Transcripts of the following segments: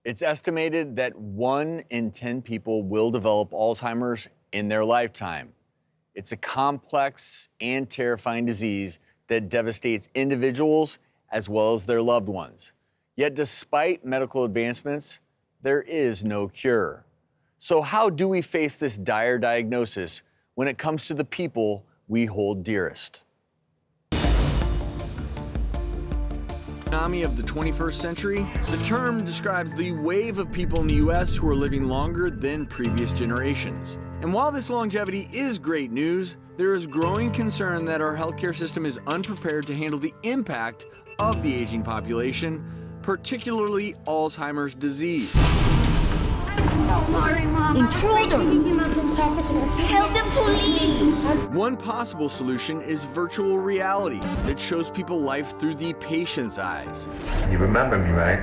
It's estimated that 1 in 10 people will develop Alzheimer's in their lifetime. It's a complex and terrifying disease that devastates individuals as well as their loved ones. Yet, despite medical advancements, there is no cure. So, how do we face this dire diagnosis when it comes to the people we hold dearest? Tsunami of the 21st century, the term describes the wave of people in the U.S. who are living longer than previous generations. And while this longevity is great news, there is growing concern that our healthcare system is unprepared to handle the impact of the aging population, particularly Alzheimer's disease. Intruders! Tell them to leave! One possible solution is virtual reality that shows people life through the patient's eyes. You remember me, right?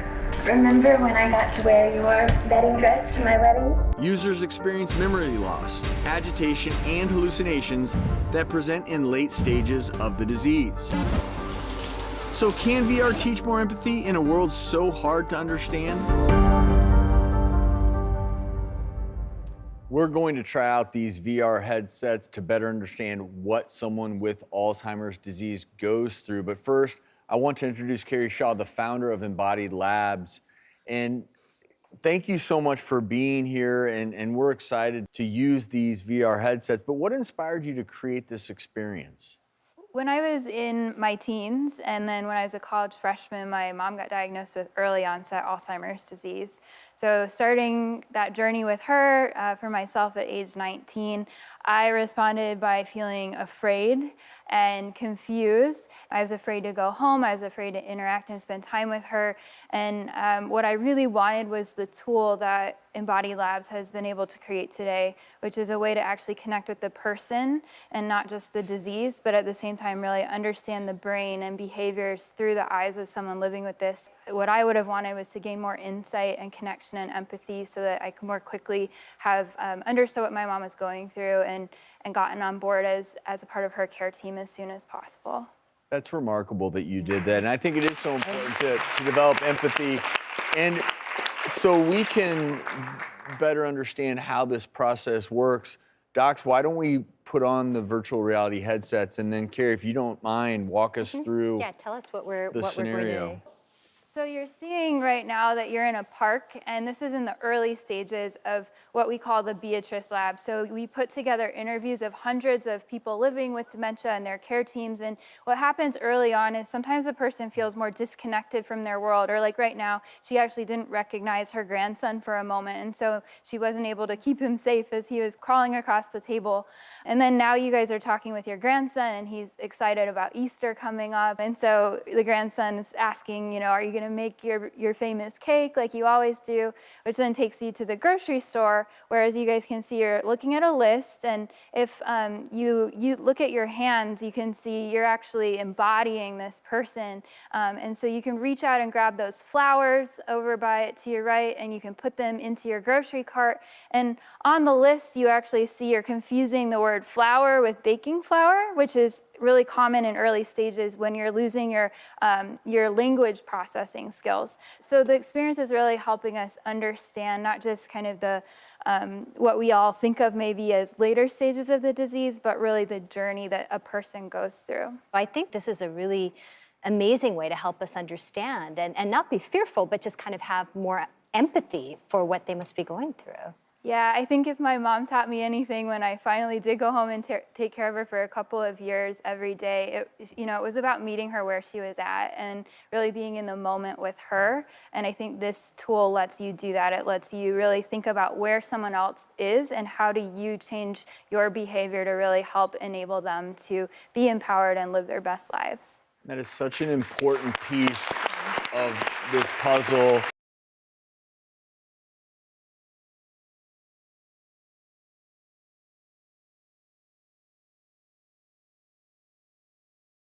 Remember when I got to wear your wedding dress to my wedding? Users experience memory loss, agitation, and hallucinations that present in late stages of the disease. So can VR teach more empathy in a world so hard to understand? We're going to try out these VR headsets to better understand what someone with Alzheimer's disease goes through. But first, I want to introduce Carrie Shaw, the founder of Embodied Labs. And thank you so much for being here. And we're excited to use these VR headsets. But what inspired you to create this experience? When I was in my teens, and then when I was a college freshman, my mom got diagnosed with early onset Alzheimer's disease. So starting that journey with her, for myself at age 19, I responded by feeling afraid and confused. I was afraid to go home. I was afraid to interact and spend time with her. And what I really wanted was the tool that Embodied Labs has been able to create today, which is a way to actually connect with the person and not just the disease, but at the same time really understand the brain and behaviors through the eyes of someone living with this. What I would have wanted was to gain more insight and connection and empathy so that I could more quickly have understood what my mom was going through and gotten on board as a part of her care team as soon as possible. That's remarkable that you did that. And I think it is so important to develop empathy. And so we can better understand how this process works. Docs, why don't we put on the virtual reality headsets, and then Carrie, if you don't mind, walk us through tell us what we're scenario. going to do. So you're seeing right now that you're in a park, and this is in the early stages of what we call the Beatrice Lab. So we put together interviews of hundreds of people living with dementia and their care teams, and what happens early on is sometimes a person feels more disconnected from their world, or like right now, she actually didn't recognize her grandson for a moment, and so she wasn't able to keep him safe as he was crawling across the table. And then now you guys are talking with your grandson, and he's excited about Easter coming up, and so the grandson is asking, are you going to make your famous cake like you always do, which then takes you to the grocery store, whereas you guys can see you're looking at a list, and if you look at your hands, you can see you're actually embodying this person, and so you can reach out and grab those flowers over to your right, and you can put them into your grocery cart, and on the list you actually see you're confusing the word flour with baking flour, which is really common in early stages when you're losing your language processing skills. So the experience is really helping us understand not just kind of the what we all think of maybe as later stages of the disease, but really the journey that a person goes through. I think this is a really amazing way to help us understand and not be fearful, but just kind of have more empathy for what they must be going through. Yeah, I think if my mom taught me anything when I finally did go home and take care of her for a couple of years every day, it was about meeting her where she was at and really being in the moment with her. And I think this tool lets you do that. It lets you really think about where someone else is and how do you change your behavior to really help enable them to be empowered and live their best lives. That is such an important piece of this puzzle.